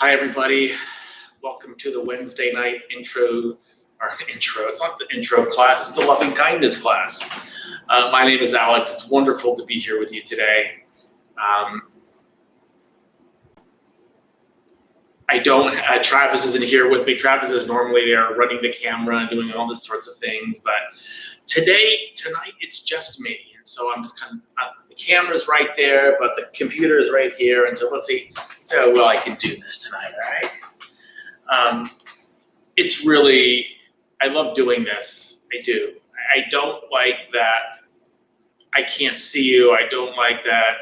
Hi, everybody. Welcome to the Wednesday night intro. It's not the intro class, it's the loving kindness class. My name is Alex. It's wonderful to be here with you today. Travis isn't here with me. Travis is normally there running the camera and doing all these sorts of things. But tonight, it's just me. And so I'm just kind of, the camera's right there, but the computer is right here. And so let's see how well I can do this tonight, all right? It's really, I love doing this. I do. I don't like that I can't see you. I don't like that,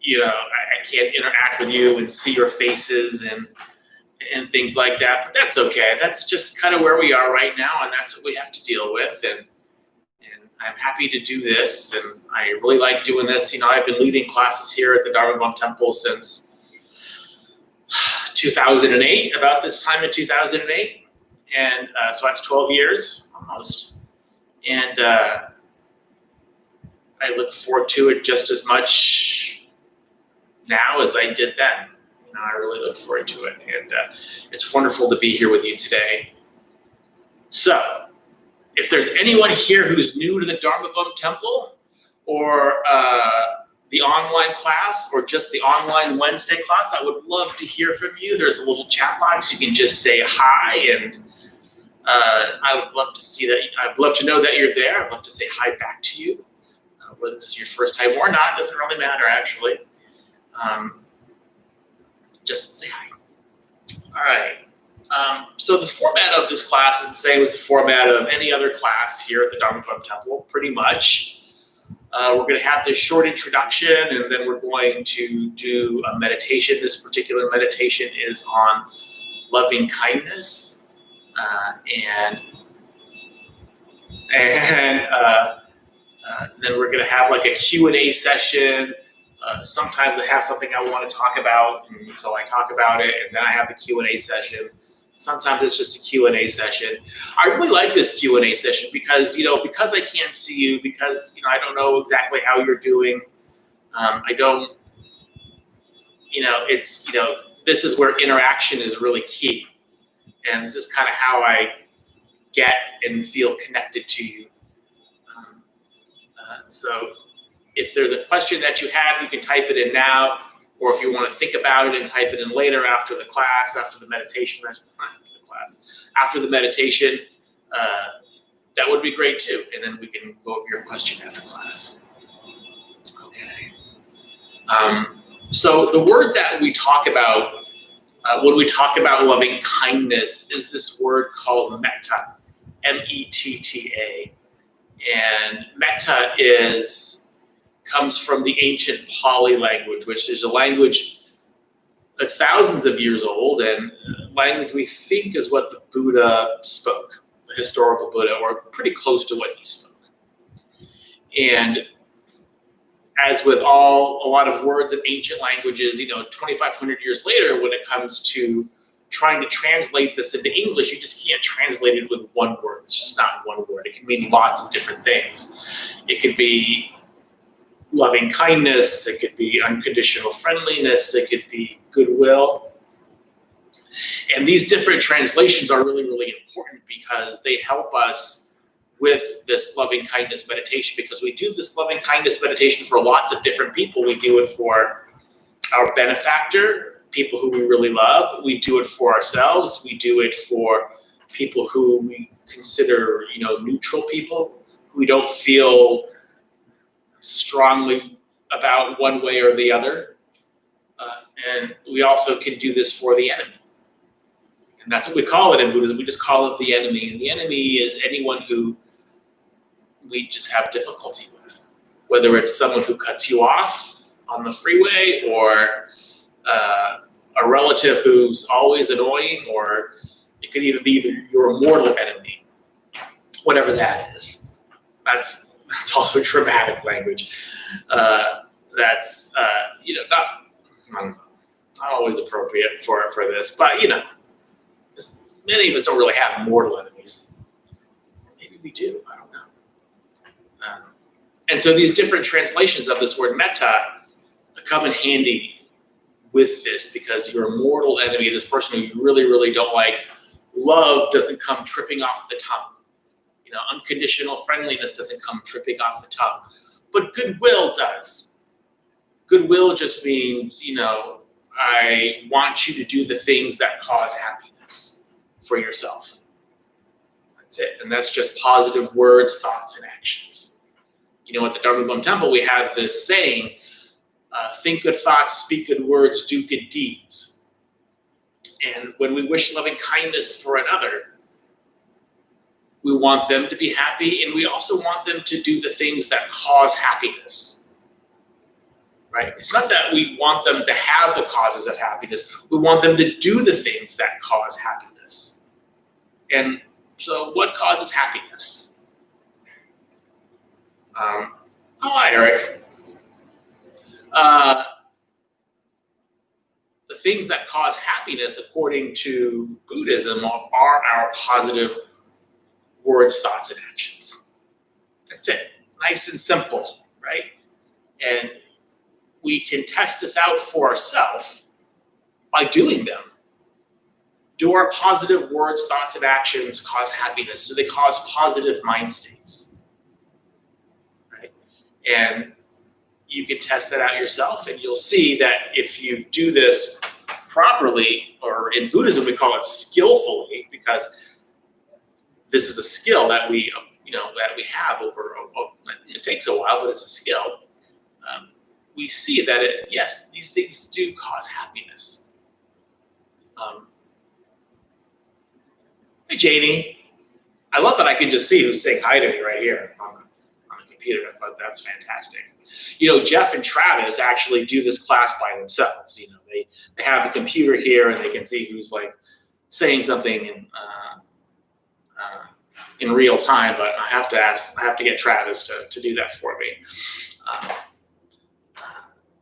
I can't interact with you and see your faces and things like that. But that's okay. That's just kind of where we are right now, and that's what we have to deal with. And I'm happy to do this, and I really like doing this. I've been leading classes here at the Dharma Temple since 2008, about this time in 2008. And so that's 12 years, almost. And I look forward to it just as much now as I did then. I really look forward to it. And it's wonderful to be here with you today. So, if there's anyone here who's new to the Dharma Temple, or the online class, or just the online Wednesday class, I would love to hear from you. There's a little chat box. You can just say hi, and I would love to see that. I'd love to know that you're there. I'd love to say hi back to you. Whether this is your first time or not, doesn't really matter, actually. Just say hi. All right. So the format of this class is the same as the format of any other class here at the Dharma Temple, pretty much. We're going to have this short introduction, and then we're going to do a meditation. This particular meditation is on loving kindness, and then we're going to have like a Q&A session. Sometimes I have something I want to talk about, and so I talk about it, and then I have the Q&A session. Sometimes it's just a Q&A session. I really like this Q&A session because I can't see you, because I don't know exactly how you're doing. I don't, this is where interaction is really key, and this is kind of how I get and feel connected to you. So if there's a question that you have, you can type it in now, or if you want to think about it and type it in later after the class, after the meditation, that would be great too. And then we can go over your question after class. Okay. So the word that we talk about when we talk about loving kindness is this word called Metta, M-E-T-T-A. And Metta comes from the ancient Pali language, which is a language that's thousands of years old, and language we think is what the Buddha spoke, the historical Buddha, or pretty close to what he spoke. And as with a lot of words in ancient languages, 2,500 years later, when it comes to trying to translate this into English, you just can't translate it with one word. It's just not one word. It can mean lots of different things. It could be loving kindness, it could be unconditional friendliness, it could be goodwill. And these different translations are really, really important because they help us with this loving kindness meditation, because we do this loving kindness meditation for lots of different people. We do it for our benefactor, people who we really love. We do it for ourselves. We do it for people who we consider, neutral people, who we don't feel strongly about one way or the other. And we also can do this for the enemy. And that's what we call it in Buddhism. We just call it the enemy. And the enemy is anyone who we just have difficulty with, whether it's someone who cuts you off on the freeway, or a relative who's always annoying, or it could even be your mortal enemy, whatever that is. That's also traumatic language. That's not always appropriate for this, but many of us don't really have mortal enemies. Maybe we do. I don't know. And so these different translations of this word metta come in handy with this because your mortal enemy, this person who you really, really don't like, love doesn't come tripping off the tongue. You know, unconditional friendliness doesn't come tripping off the tongue. But goodwill does. Goodwill just means, you know, I want you to do the things that cause happiness for yourself. That's it. And that's just positive words, thoughts, and actions. You know, at the Dharma Bum Temple, we have this saying, think good thoughts, speak good words, do good deeds. And when we wish loving kindness for another, we want them to be happy, and we also want them to do the things that cause happiness. Right? It's not that we want them to have the causes of happiness. We want them to do the things that cause happiness. And so what causes happiness? Hi, Eric. The things that cause happiness, according to Buddhism, are our positive words, thoughts, and actions. That's it. Nice and simple, right? And we can test this out for ourselves by doing them. Do our positive words, thoughts, and actions cause happiness? Do they cause positive mind states? Right? And you can test that out yourself, and you'll see that if you do this properly, or in Buddhism we call it skillfully, because this is a skill that we, that we have over. It takes a while, but it's a skill. We see that yes, these things do cause happiness. Hey, Janie. I love that I can just see who's saying hi to me right here on the computer. I thought that's fantastic. You know, Jeff and Travis actually do this class by themselves. You know, they have the computer here and they can see who's like saying something in real time. But I have to get Travis to do that for me.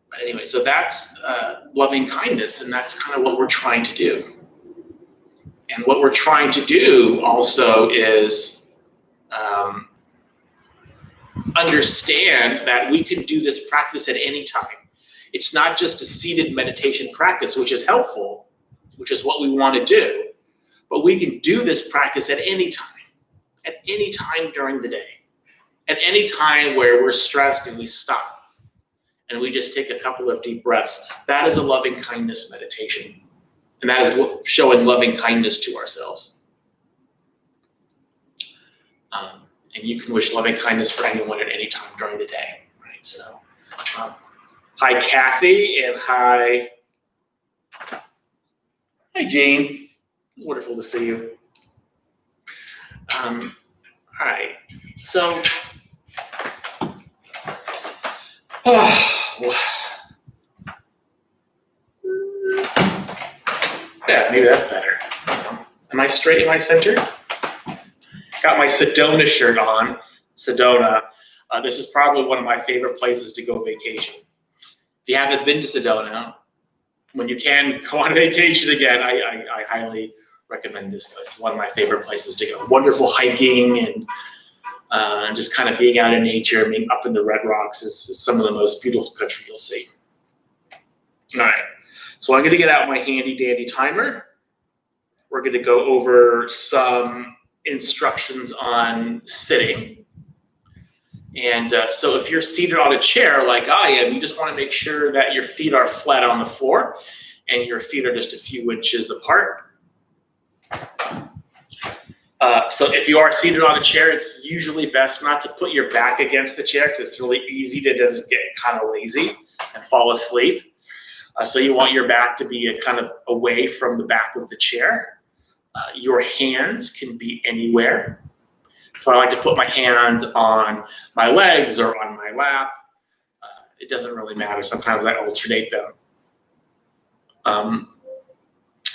But anyway, so that's loving kindness, and that's kind of what we're trying to do. And what we're trying to do also is understand that we can do this practice at any time. It's not just a seated meditation practice, which is helpful, which is what we want to do, but we can do this practice at any time during the day, at any time where we're stressed and we stop and we just take a couple of deep breaths. That is a loving kindness meditation. And that is showing loving kindness to ourselves. And you can wish loving kindness for anyone at any time during the day, right? So, hi, Kathy, and hi, Jean. It's wonderful to see you. All right, so, yeah, maybe that's better. Am I straight? Am I centered? Got my Sedona shirt on. Sedona. This is probably one of my favorite places to go vacation. If you haven't been to Sedona, when you can go on vacation again, I highly recommend this place. It's one of my favorite places to go. Wonderful hiking and just kind of being out in nature. I mean, up in the Red Rocks is some of the most beautiful country you'll see. All right. So I'm going to get out my handy dandy timer. We're going to go over some instructions on sitting. And so if you're seated on a chair like I am, you just want to make sure that your feet are flat on the floor and your feet are just a few inches apart. So if you are seated on a chair, it's usually best not to put your back against the chair because it's really easy to just get kind of lazy and fall asleep. So you want your back to be kind of away from the back of the chair. Your hands can be anywhere. So I like to put my hands on my legs or on my lap. It doesn't really matter. Sometimes I alternate them.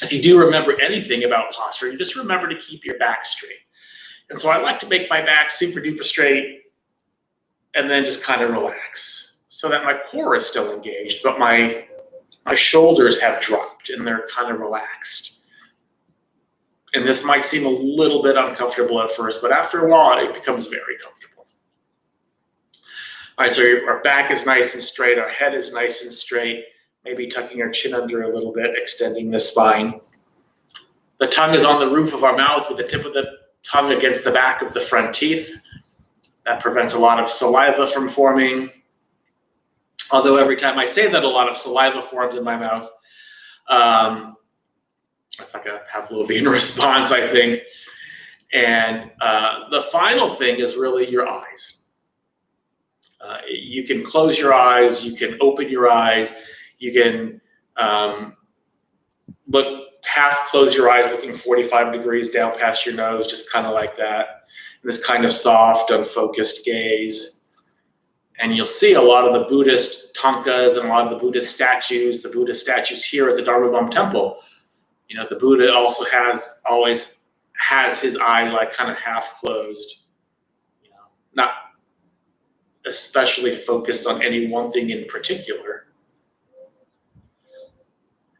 If you do remember anything about posture, you just remember to keep your back straight. And so I like to make my back super duper straight and then just kind of relax so that my core is still engaged, but my shoulders have dropped and they're kind of relaxed. And this might seem a little bit uncomfortable at first, but after a while, it becomes very comfortable. All right, so our back is nice and straight. Our head is nice and straight. Maybe tucking our chin under a little bit, extending the spine. The tongue is on the roof of our mouth with the tip of the tongue against the back of the front teeth. That prevents a lot of saliva from forming. Although every time I say that, a lot of saliva forms in my mouth. That's like a Pavlovian response, I think. And the final thing is really your eyes. You can close your eyes, you can open your eyes, you can close your eyes, looking 45 degrees down past your nose, just kind of like that. This kind of soft, unfocused gaze. And you'll see a lot of the Buddhist tankas and a lot of the Buddhist statues here at the Dharma Temple. You know, the Buddha also always has his eyes like kind of half closed, you know, not especially focused on any one thing in particular.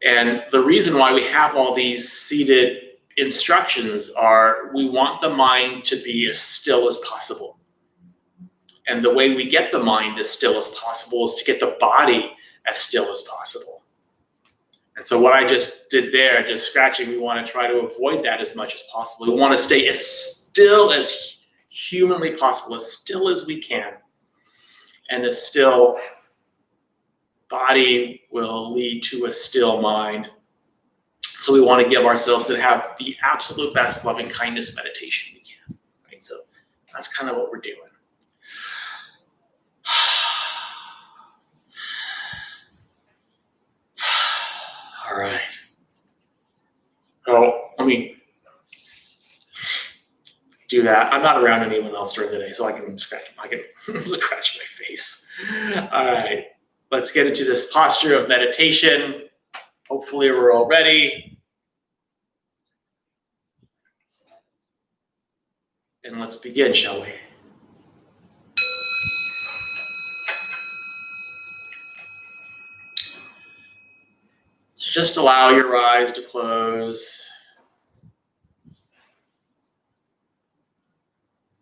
And the reason why we have all these seated instructions are we want the mind to be as still as possible. And the way we get the mind as still as possible is to get the body as still as possible. And so what I just did there, just scratching, we want to try to avoid that as much as possible. We want to stay as still as humanly possible, as still as we can. And a still body will lead to a still mind. So we want to give ourselves to have the absolute best loving kindness meditation we can. Right? So that's kind of what we're doing. All right. Oh, let me do that. I'm not around anyone else during the day, so I can scratch my face. All right. Let's get into this posture of meditation. Hopefully we're all ready. And let's begin, shall we? So just allow your eyes to close.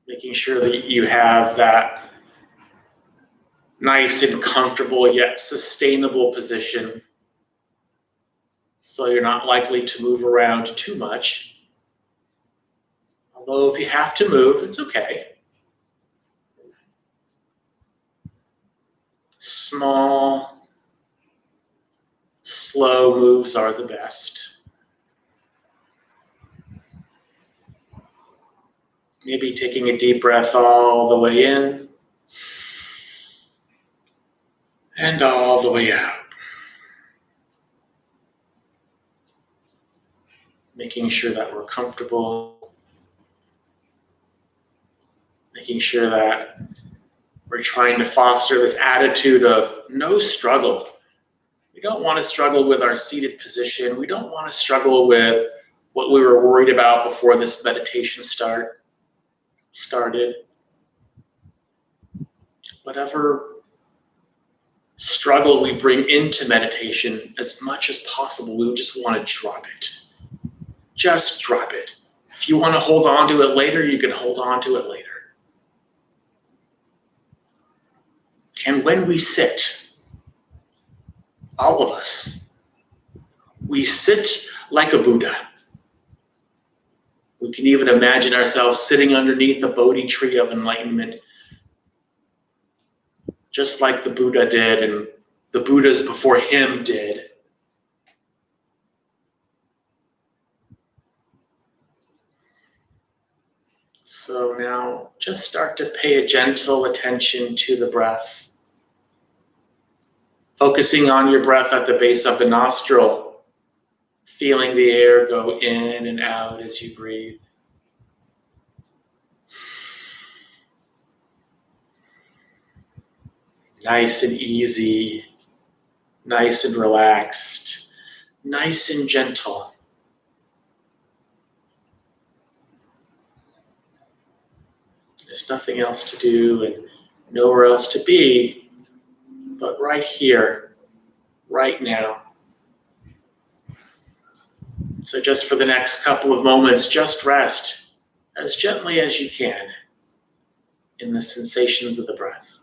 Making sure that you have that nice and comfortable yet sustainable position. So you're not likely to move around too much. Although if you have to move, it's okay. Small, slow moves are the best. Maybe taking a deep breath all the way in and all the way out. Making sure that we're comfortable. Making sure that we're trying to foster this attitude of no struggle. We don't want to struggle with our seated position. We don't want to struggle with what we were worried about before this meditation started. Whatever struggle we bring into meditation, as much as possible, we would just want to drop it. Just drop it. If you want to hold on to it later, you can hold on to it later. And when we sit, all of us, we sit like a Buddha. We can even imagine ourselves sitting underneath the Bodhi tree of enlightenment, just like the Buddha did and the Buddhas before him did. So now just start to pay a gentle attention to the breath. Focusing on your breath at the base of the nostril, feeling the air go in and out as you breathe. Nice and easy, nice and relaxed, nice and gentle. There's nothing else to do and nowhere else to be but right here, right now. So just for the next couple of moments, just rest as gently as you can in the sensations of the breath.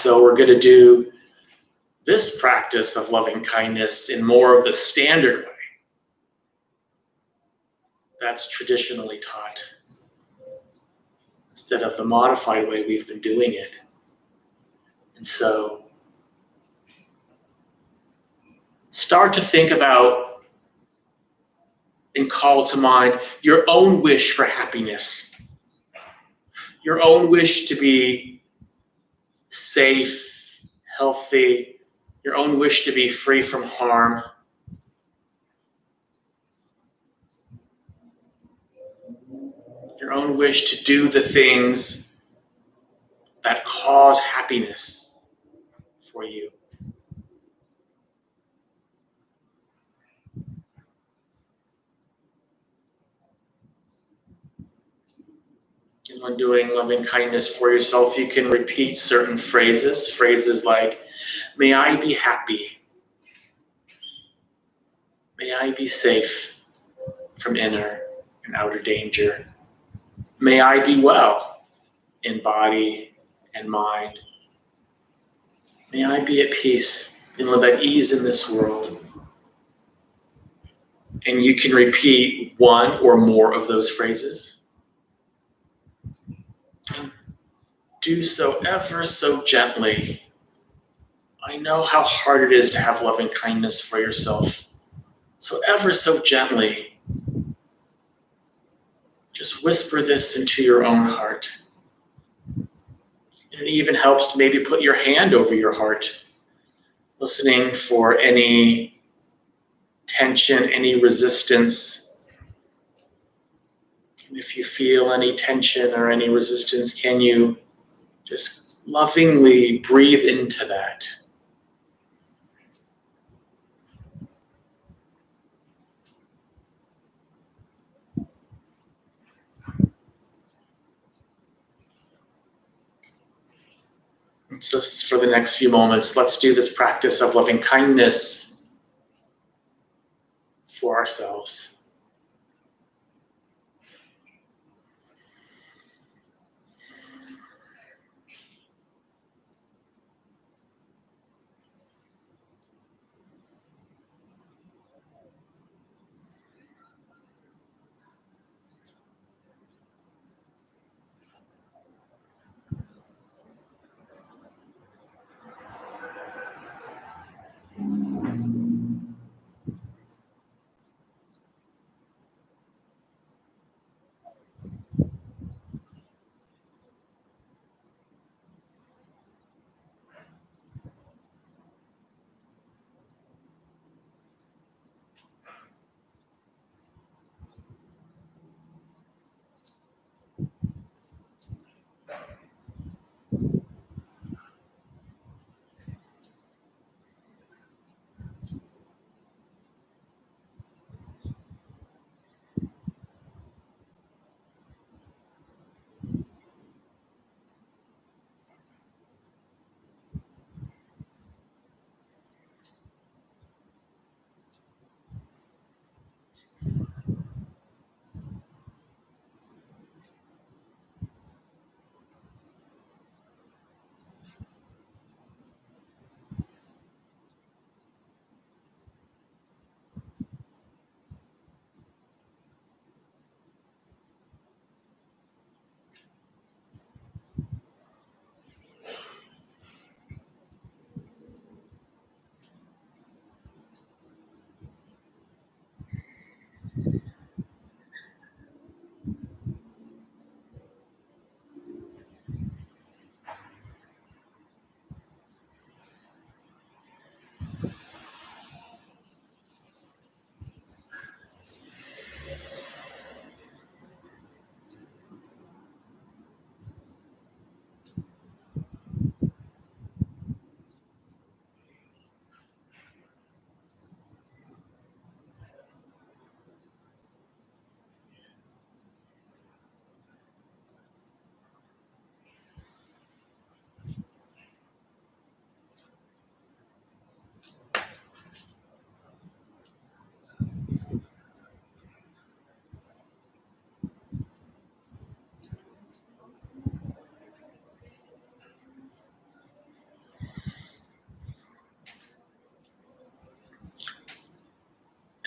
So we're going to do this practice of loving kindness in more of the standard way that's traditionally taught, instead of the modified way we've been doing it. And so start to think about and call to mind your own wish for happiness, your own wish to be safe, healthy, your own wish to be free from harm. Your own wish to do the things that cause happiness for you. And when doing loving kindness for yourself, you can repeat certain phrases like, may I be happy. May I be safe from inner and outer danger. May I be well in body and mind. May I be at peace and live at ease in this world. And you can repeat one or more of those phrases. And do so ever so gently. I know how hard it is to have loving kindness for yourself. So ever so gently, just whisper this into your own heart. And it even helps to maybe put your hand over your heart, listening for any tension, any resistance. And if you feel any tension or any resistance, can you just lovingly breathe into that? And so for the next few moments, let's do this practice of loving kindness for ourselves.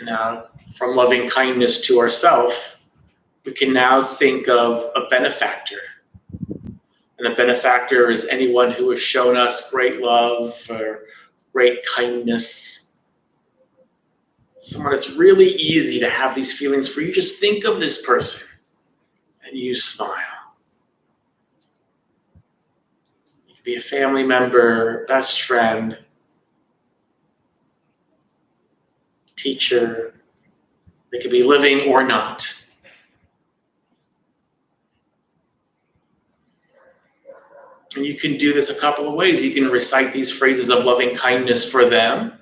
now, from loving kindness to ourselves, we can now think of a benefactor. And a benefactor is anyone who has shown us great love or great kindness. Someone it's really easy to have these feelings for. You just think of this person and you smile. It could be a family member, best friend, teacher. They could be living or not. And you can do this a couple of ways. You can recite these phrases of loving kindness for them.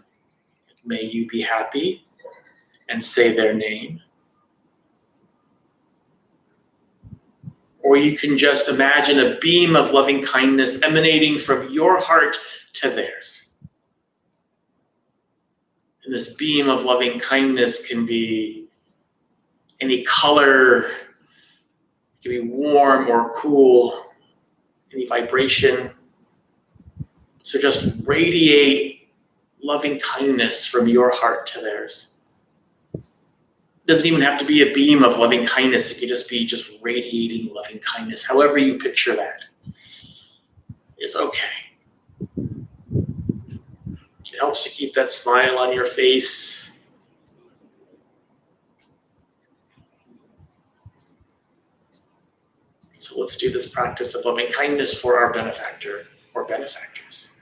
May you be happy, and say their name. Or you can just imagine a beam of loving kindness emanating from your heart to theirs. And this beam of loving kindness can be any color, it can be warm or cool, any vibration. So just radiate loving kindness from your heart to theirs. It doesn't even have to be a beam of loving kindness. It could just be just radiating loving kindness. However you picture that is okay. It helps to keep that smile on your face. So let's do this practice of loving kindness for our benefactor or benefactors.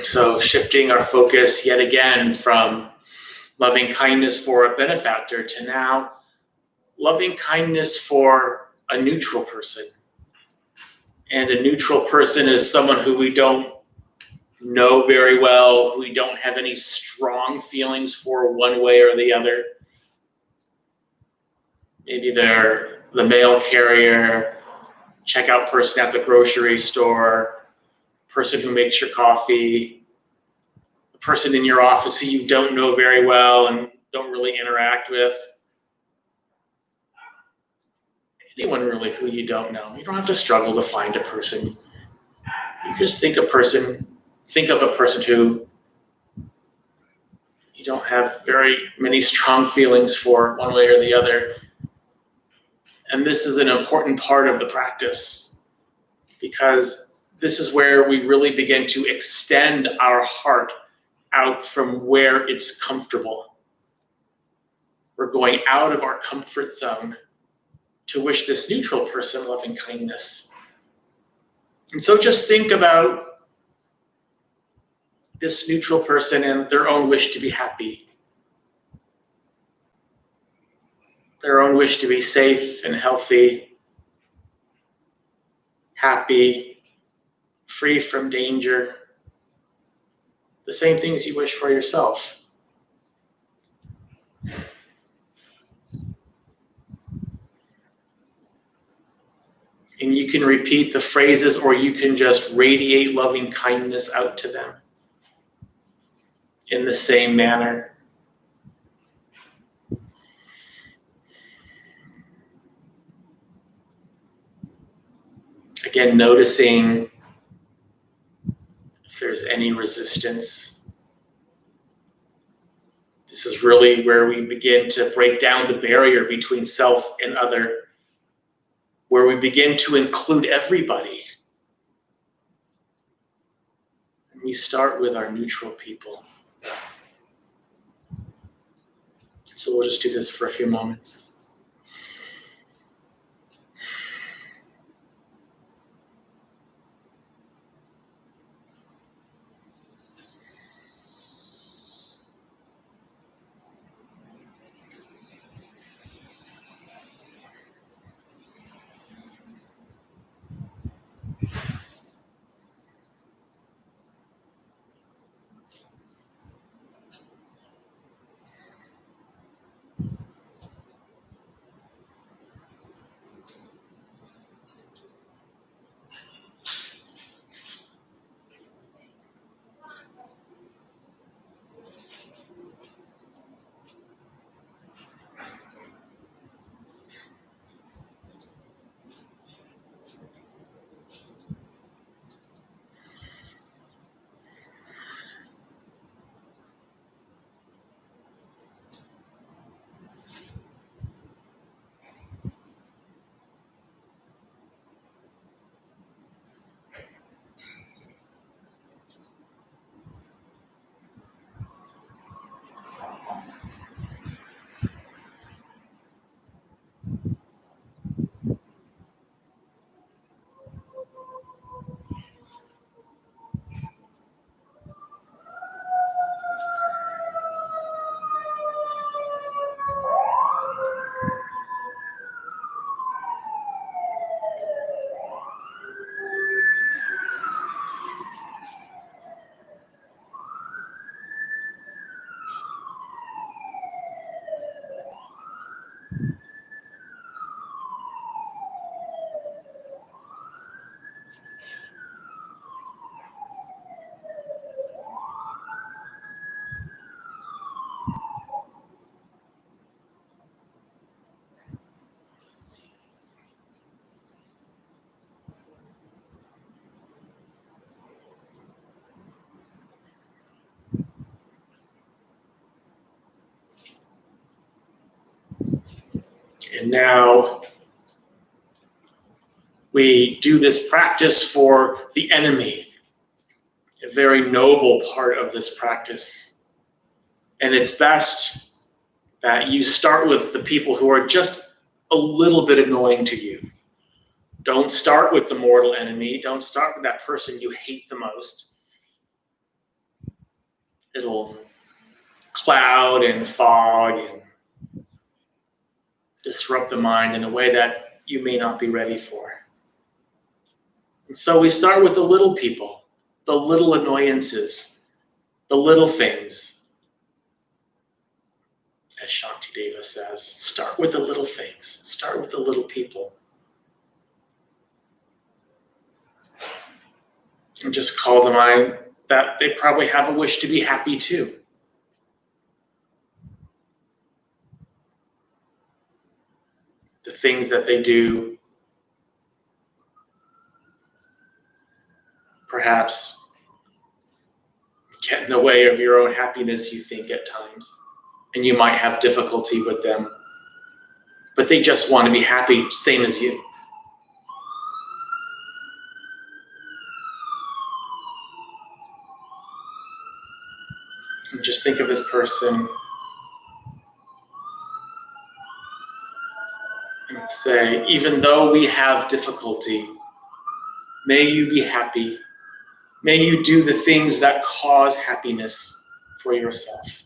So shifting our focus yet again from loving kindness for a benefactor to now loving kindness for a neutral person. And a neutral person is someone who we don't know very well, who we don't have any strong feelings for one way or the other. Maybe they're the mail carrier, checkout person at the grocery store, person who makes your coffee, the person in your office who you don't know very well and don't really interact with. Anyone really who you don't know. You don't have to struggle to find a person. You just think of a person who you don't have very many strong feelings for one way or the other. And this is an important part of the practice because this is where we really begin to extend our heart out from where it's comfortable. We're going out of our comfort zone to wish this neutral person loving kindness. And so just think about this neutral person and their own wish to be happy, their own wish to be safe and healthy, happy, free from danger, the same things you wish for yourself. And you can repeat the phrases, or you can just radiate loving kindness out to them in the same manner. Again, noticing if there's any resistance. This is really where we begin to break down the barrier between self and other, where we begin to include everybody. And we start with our neutral people. So we'll just do this for a few moments. And now we do this practice for the enemy, a very noble part of this practice. And it's best that you start with the people who are just a little bit annoying to you. Don't start with the mortal enemy. Don't start with that person you hate the most. It'll cloud and fog and disrupt the mind in a way that you may not be ready for. And so we start with the little people, the little annoyances, the little things. As Shantideva says, start with the little things. Start with the little people. And just call to mind that they probably have a wish to be happy too. The things that they do perhaps get in the way of your own happiness, you think, at times. And you might have difficulty with them. But they just want to be happy, same as you. And just think of this person And say, even though we have difficulty, may you be happy. May you do the things that cause happiness for yourself.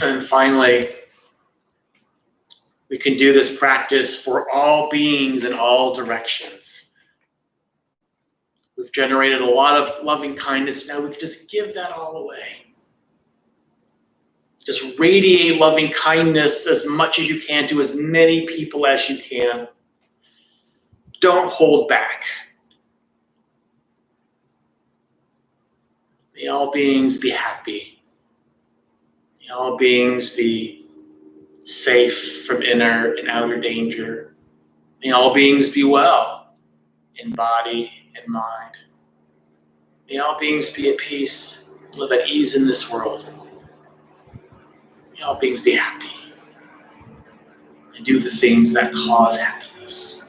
And finally, we can do this practice for all beings in all directions. We've generated a lot of loving kindness. Now we can just give that all away. Just radiate loving kindness as much as you can to as many people as you can. Don't hold back. May all beings be happy. May all beings be safe from inner and outer danger. May all beings be well in body and mind. May all beings be at peace, live at ease in this world. May all beings be happy and do the things that cause happiness.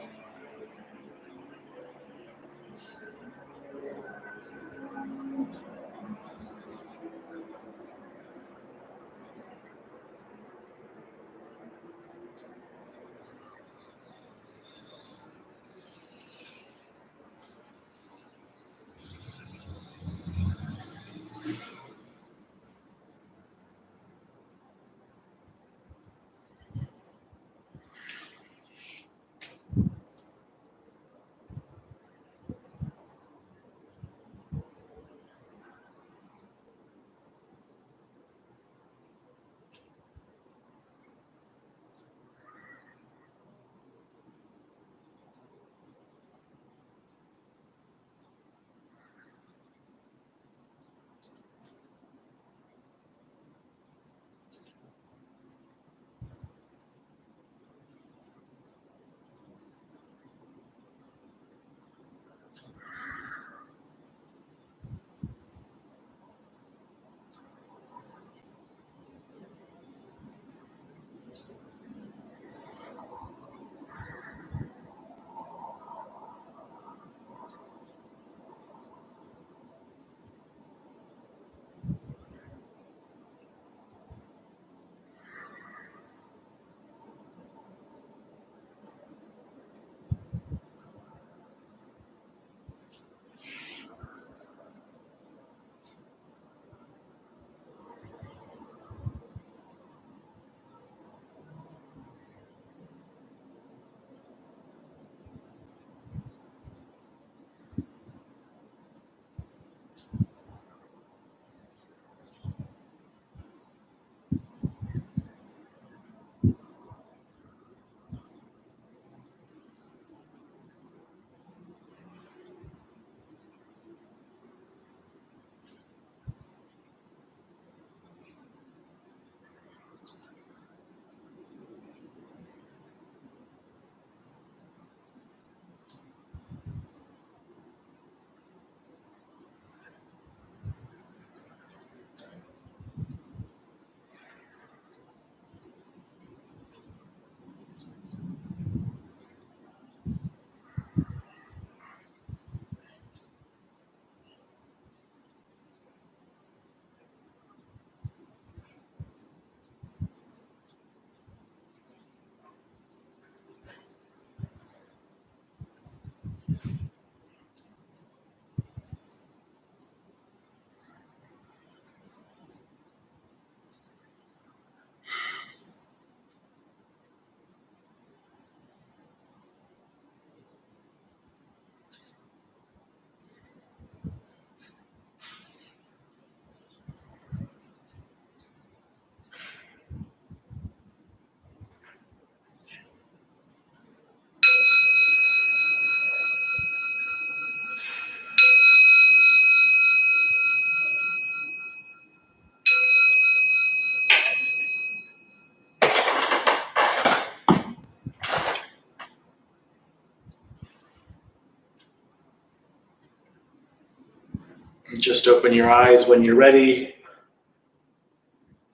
Just open your eyes when you're ready.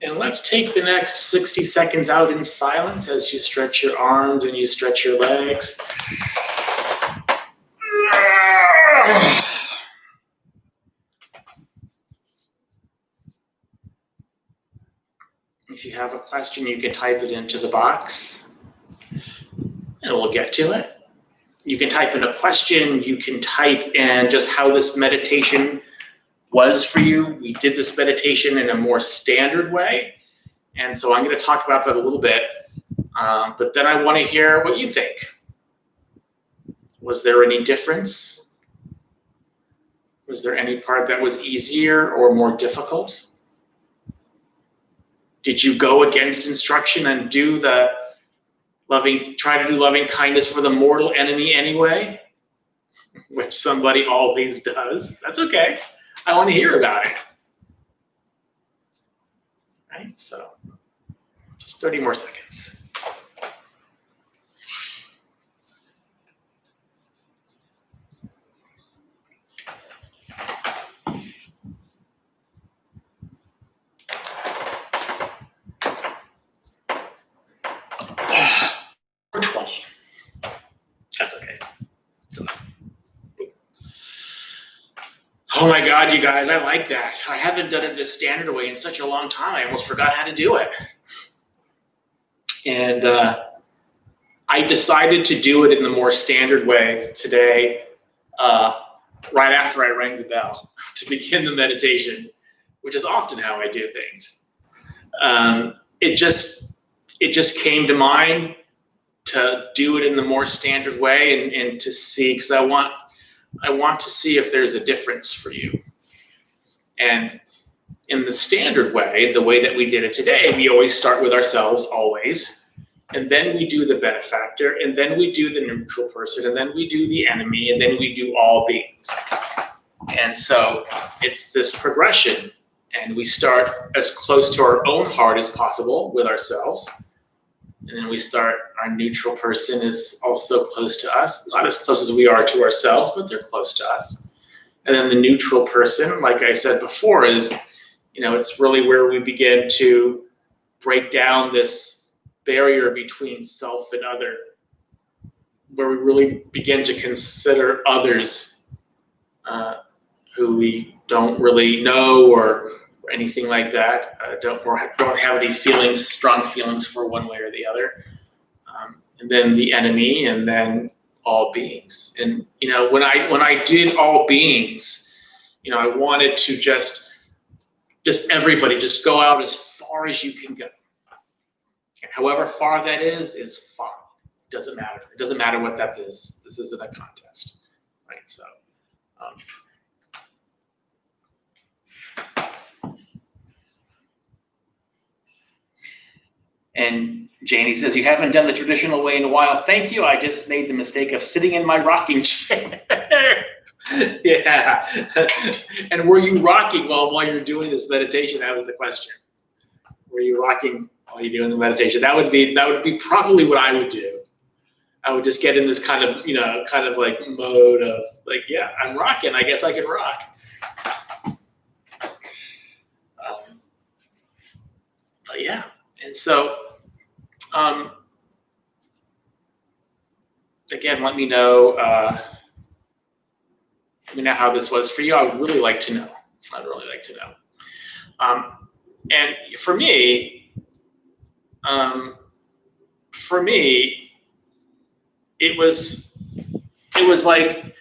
And let's take the next 60 seconds out in silence as you stretch your arms and you stretch your legs. If you have a question, you can type it into the box and we'll get to it. You can type in a question, you can type in just how this meditation was for you. We did this meditation in a more standard way. And so I'm going to talk about that a little bit. But then I want to hear what you think. Was there any difference? Was there any part that was easier or more difficult? Did you go against instruction and try to do loving kindness for the mortal enemy anyway? Which somebody always does. That's okay. I want to hear about it. Right? So just 30 more seconds. Or 20. That's okay. Oh my God, you guys, I like that. I haven't done it this standard way in such a long time. I almost forgot how to do it. And I decided to do it in the more standard way today, right after I rang the bell to begin the meditation, which is often how I do things. It just came to mind to do it in the more standard way and to see, because I want to see if there's a difference for you. And in the standard way, the way that we did it today, we always start with ourselves, always. And then we do the benefactor, and then we do the neutral person, and then we do the enemy, and then we do all beings. And so it's this progression, and we start as close to our own heart as possible with ourselves. And then we start, our neutral person is also close to us, not as close as we are to ourselves, but they're close to us. And then the neutral person, like I said before, is, it's really where we begin to break down this barrier between self and other, where we really begin to consider others who we don't really know or anything like that, don't have any strong feelings for one way or the other. And then the enemy, and then all beings. And when I did all beings, I wanted to just everybody just go out as far as you can go. And however far that is fine. It doesn't matter. It doesn't matter what that is. This isn't a contest, right? So And Janie says, you haven't done the traditional way in a while. Thank you. I just made the mistake of sitting in my rocking chair. Yeah. And were you rocking while you're doing this meditation? That was the question. Were you rocking while you're doing the meditation? That would be probably what I would do. I would just get in this kind of like mode of like, yeah, I'm rocking. I guess I can rock. But yeah, and so again, let me know how this was for you. I would really like to know. I'd really like to know. And for me, it was like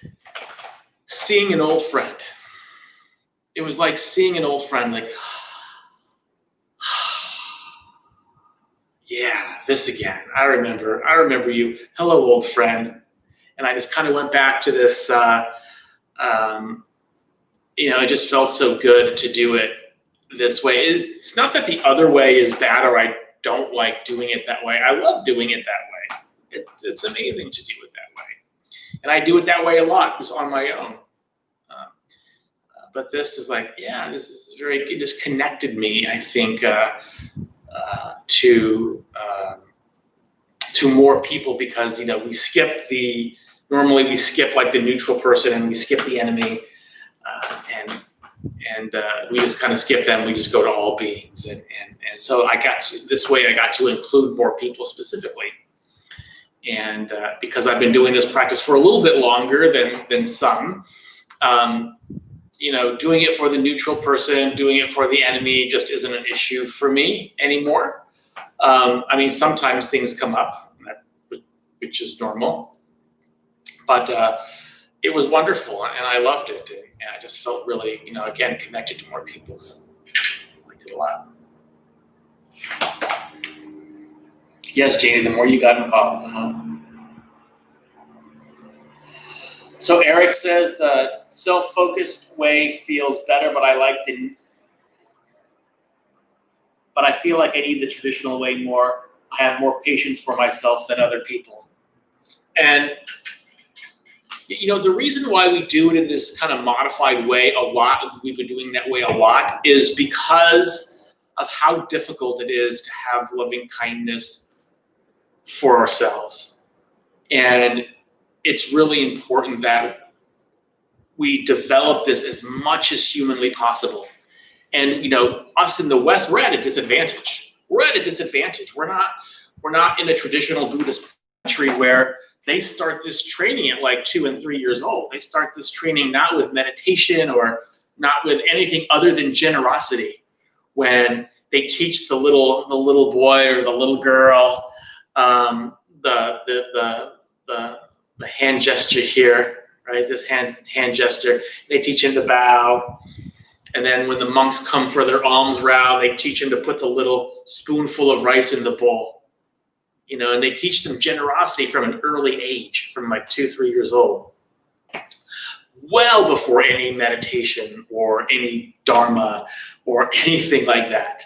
seeing an old friend. It was like seeing an old friend, like, yeah, this again. I remember you. Hello, old friend. And I just kind of went back to this, it just felt so good to do it this way. It's not that the other way is bad or I don't like doing it that way. I love doing it that way. It's amazing to do it that way. And I do it that way a lot, just on my own. But this is like, yeah, this is it just connected me, I think, to more people because, normally we skip like the neutral person and we skip the enemy. And we just kind of skip them. We just go to all beings. And so I got to include more people specifically. And because I've been doing this practice for a little bit longer than some, doing it for the neutral person, doing it for the enemy just isn't an issue for me anymore. Sometimes things come up, which is normal. But it was wonderful, and I loved it. And I just felt really, again, connected to more people. So I liked it a lot. Yes, Janie, the more you got involved. So Eric says the self-focused way feels better, but I feel like I need the traditional way more. I have more patience for myself than other people. And the reason why we do it in this kind of modified way a lot, we've been doing that way a lot, is because of how difficult it is to have loving kindness for ourselves. And it's really important that we develop this as much as humanly possible. And, us in the West, we're at a disadvantage. We're not in a traditional Buddhist country where they start this training at like 2 and 3 years old. They start this training not with meditation or not with anything other than generosity. When they teach the little boy or the little girl the hand gesture here, right? This hand gesture. They teach him to bow. And then when the monks come for their alms round, they teach him to put the little spoonful of rice in the bowl. And they teach them generosity from an early age, from like 2, 3 years old, well before any meditation or any dharma or anything like that.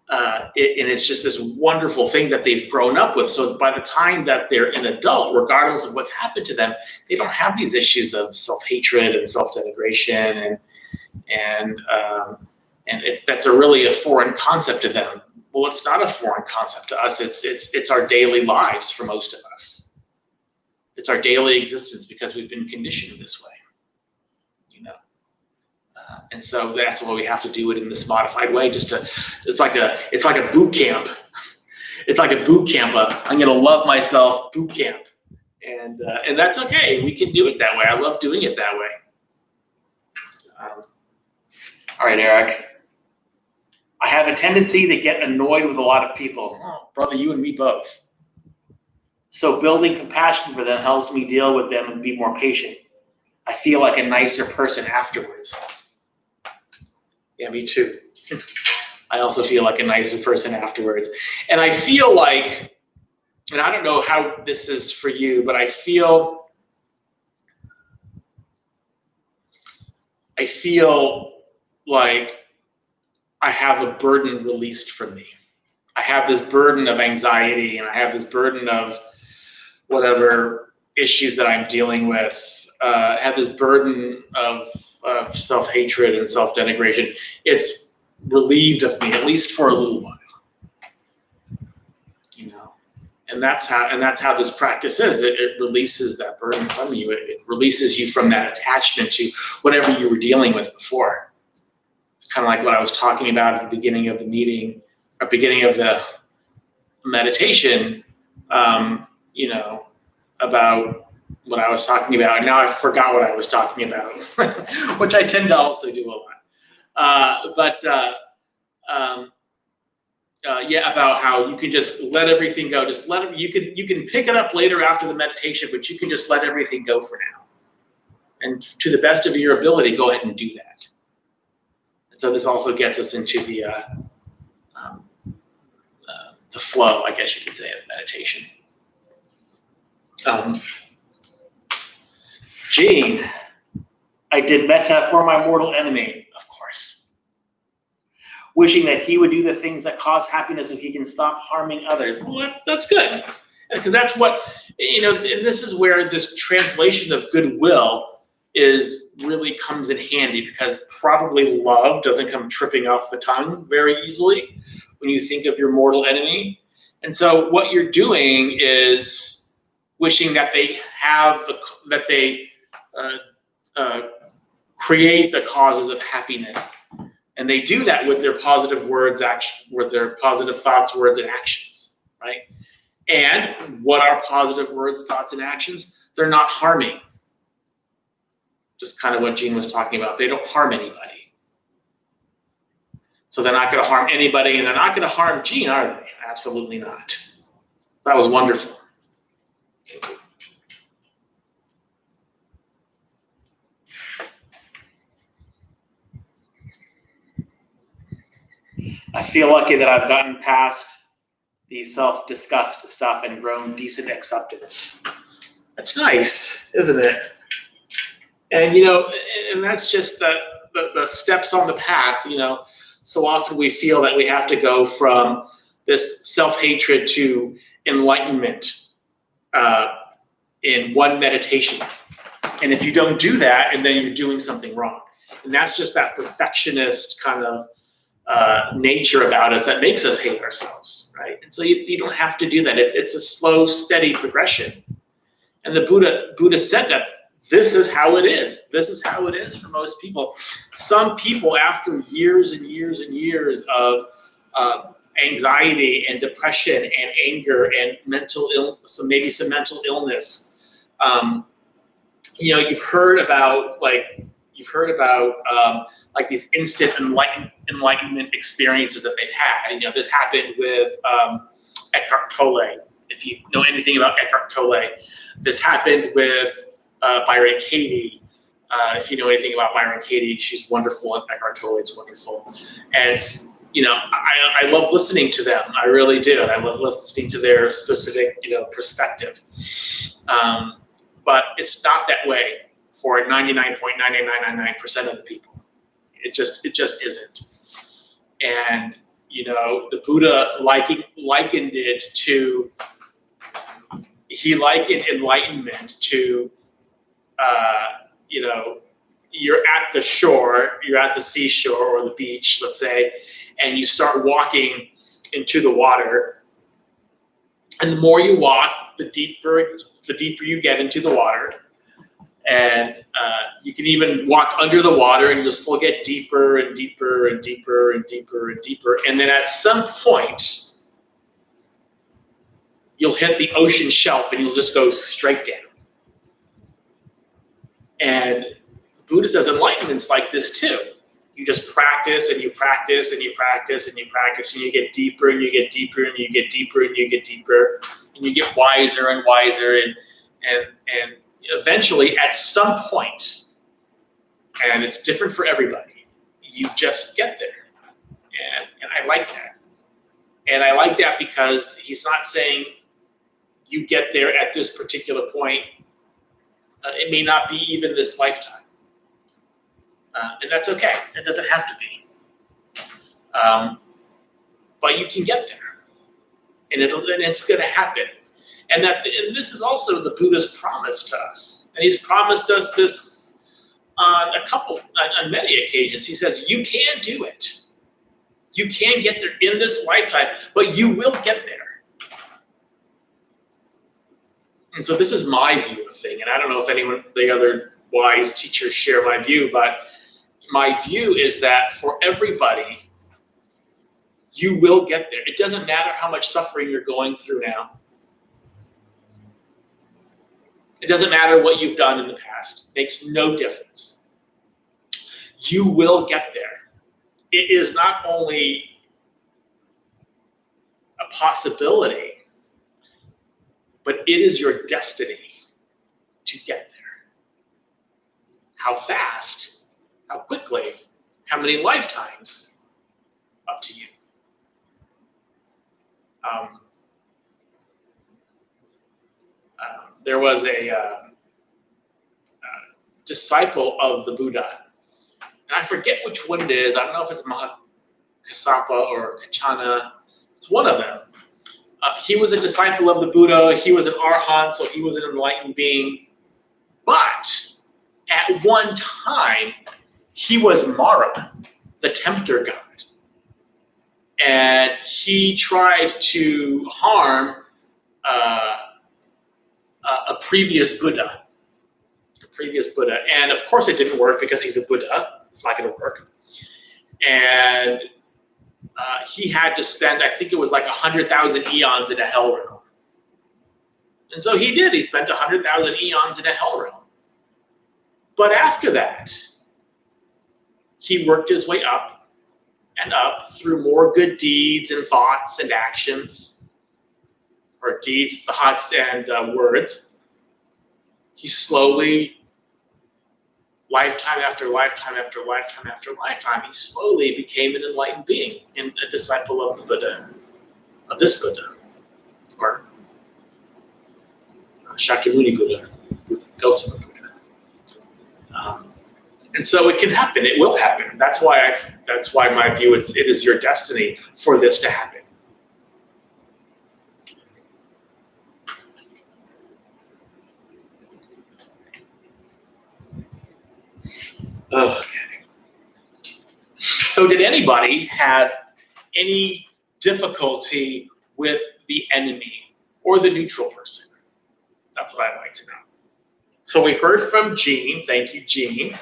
And it's just this wonderful thing that they've grown up with. So by the time that they're an adult, regardless of what's happened to them, they don't have these issues of self-hatred and self-denigration, and that's really a foreign concept to them. Well, it's not a foreign concept to us. It's our daily lives for most of us. It's our daily existence because we've been conditioned this way, and so that's why we have to do it in this modified way. It's like a boot camp. It's like a boot camp. I'm gonna love myself boot camp, and that's okay. We can do it that way. I love doing it that way. All right, Eric. I have a tendency to get annoyed with a lot of people. Oh, brother, you and me both. So building compassion for them helps me deal with them and be more patient. I feel like a nicer person afterwards. Yeah, me too. I also feel like a nicer person afterwards. And I feel like, and I don't know how this is for you, but I feel like I have a burden released from me. I have this burden of anxiety, and I have this burden of whatever issues that I'm dealing with. I have this burden of self-hatred and self-denigration. It's relieved of me, at least for a little while. And that's how this practice is. It releases that burden from you. It releases you from that attachment to whatever you were dealing with before. It's kind of like what I was talking about at the beginning of the meeting, or beginning of the meditation, about what I was talking about. And now I forgot what I was talking about, which I tend to also do a lot. About how you can just let everything go. Just let it. You can pick it up later after the meditation, but you can just let everything go for now. And to the best of your ability, go ahead and do that. And so this also gets us into the flow, I guess you could say, of meditation. Jean, I did metta for my mortal enemy, of course. Wishing that he would do the things that cause happiness so he can stop harming others. Well, that's good. Because that's what, and this is where this translation of goodwill really comes in handy, because probably love doesn't come tripping off the tongue very easily when you think of your mortal enemy. And so what you're doing is wishing that they create the causes of happiness. And they do that with their positive words, with their positive thoughts, words, and actions, right? And what are positive words, thoughts, and actions? They're not harming. Just kind of what Jean was talking about. They don't harm anybody. So they're not going to harm anybody, and they're not going to harm Jean, are they? Absolutely not. That was wonderful. I feel lucky that I've gotten past the self-disgust stuff and grown decent acceptance. That's nice, isn't it? And, and that's just the steps on the path, So often we feel that we have to go from this self-hatred to enlightenment in one meditation. And if you don't do that, and then you're doing something wrong. And that's just that perfectionist kind of nature about us that makes us hate ourselves, right? And so you don't have to do that. It's a slow, steady progression. And the Buddha said that this is how it is. This is how it is for most people. Some people, after years and years and years of anxiety and depression and anger and mental illness, maybe some mental illness, you've heard about these instant enlightenment experiences that they've had. This happened with Eckhart Tolle. If you know anything about Eckhart Tolle, this happened with Byron Katie. If you know anything about Byron Katie, she's wonderful, and Eckhart Tolle is wonderful. And I love listening to them. I really do. And I love listening to their specific, perspective. But it's not that way for 99.99999% of the people. It just isn't. And the Buddha likened enlightenment to you're at the shore, you're at the seashore or the beach, let's say, and you start walking into the water. And the more you walk, the deeper you get into the water. And you can even walk under the water, and you'll still get deeper and deeper and deeper and deeper and deeper. And then at some point, you'll hit the ocean shelf, and you'll just go straight down. And the Buddha says enlightenment's like this too. You just practice and you practice and you practice and you practice, and you get deeper and you get deeper and you get deeper and you get deeper, and you get wiser and wiser, and eventually at some point, and it's different for everybody, you just get there. And I like that. And I like that because he's not saying you get there at this particular point. It may not be even this lifetime. And that's okay. It doesn't have to be. But you can get there. and it's going to happen. And this is also the Buddha's promise to us. And he's promised us this on many occasions. He says, you can do it. You can get there in this lifetime, but you will get there. And so this is my view of thing. And I don't know if anyone, the other wise teachers share my view, but my view is that for everybody, you will get there. It doesn't matter how much suffering you're going through now. It doesn't matter what you've done in the past. It makes no difference. You will get there. It is not only a possibility, but it is your destiny to get there. How fast, how quickly, how many lifetimes, up to you. There was a disciple of the Buddha, and I forget which one it is. I don't know if it's Mahakassapa or Kachana. It's one of them. He was a disciple of the Buddha. He was an arhat, so he was an enlightened being. But at one time, he was Mara, the tempter god. And he tried to harm a previous Buddha. And of course it didn't work because he's a Buddha. It's not going to work. And he had to spend, I think it was like 100,000 eons in a hell realm. And so he did. He spent 100,000 eons in a hell realm. But after that, he worked his way up and up through more good deeds and thoughts and actions, or deeds, thoughts, and words. He slowly, lifetime after lifetime after lifetime after lifetime, he slowly became an enlightened being and a disciple of the Buddha, of this Buddha, or Shakyamuni Buddha, Gautama Buddha. And so it can happen. It will happen. That's why my view is it is your destiny for this to happen. Okay. So did anybody have any difficulty with the enemy or the neutral person? That's what I'd like to know. So we've heard from Jean. Thank you, Jean.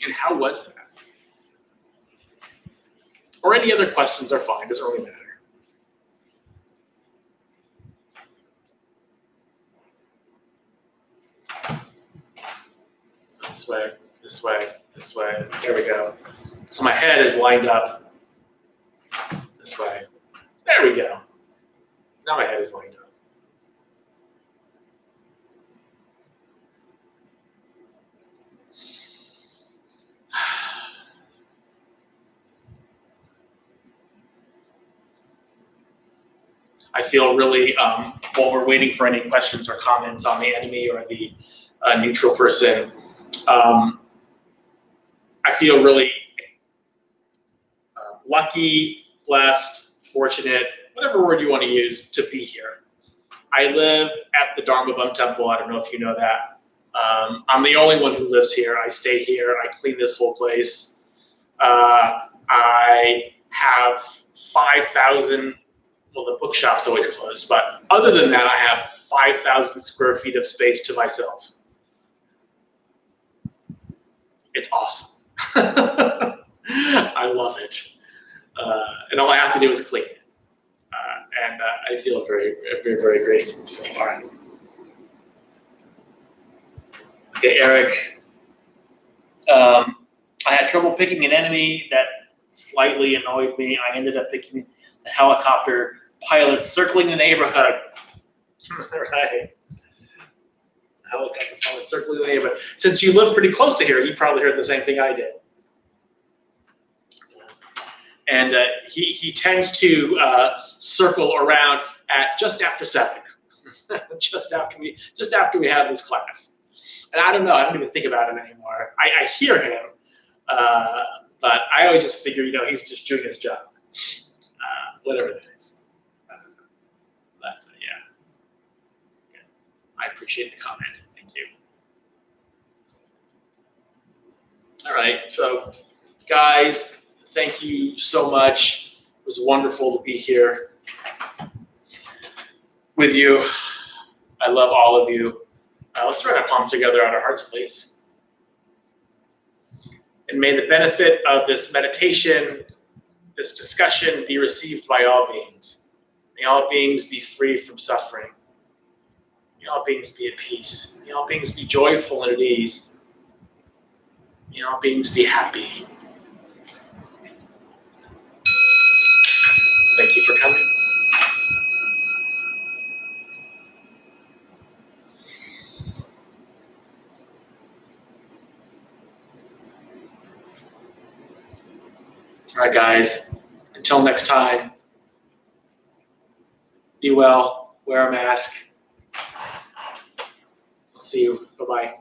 And how was that? Or any other questions are fine. Doesn't really matter. This way, this way, this way. There we go. So my head is lined up this way. There we go. Now my head is lined up. I feel really, while we're waiting for any questions or comments on the enemy or the neutral person, I feel really lucky, blessed, fortunate, whatever word you want to use, to be here. I live at the Dharma Bum Temple. I don't know if you know that. I'm the only one who lives here. I stay here. I clean this whole place. I have 5,000, well, the bookshop's always closed, but other than that, I have 5,000 square feet of space to myself. It's awesome. I love it. And all I have to do is clean it. And I feel very, very, very grateful so far. Okay, Eric. I had trouble picking an enemy that slightly annoyed me. I ended up picking the helicopter pilot circling the neighborhood. Right. Helicopter pilot circling the neighborhood. Since you live pretty close to here, you probably heard the same thing I did. And he tends to circle around at just after 7, just after we have this class. And I don't know. I don't even think about him anymore. I hear him, But I always just figure, he's just doing his job, whatever that is. But yeah, okay. I appreciate the comment. Thank you. All right, so guys, thank you so much. It was wonderful to be here with you. I love all of you. Let's try to palm together on our hearts, please. And may the benefit of this meditation, this discussion, be received by all beings. May all beings be free from suffering. May all beings be at peace. May all beings be joyful and at ease. May all beings be happy. Thank you for coming. All right, guys. Until next time, be well, wear a mask. I'll see you. Bye-bye.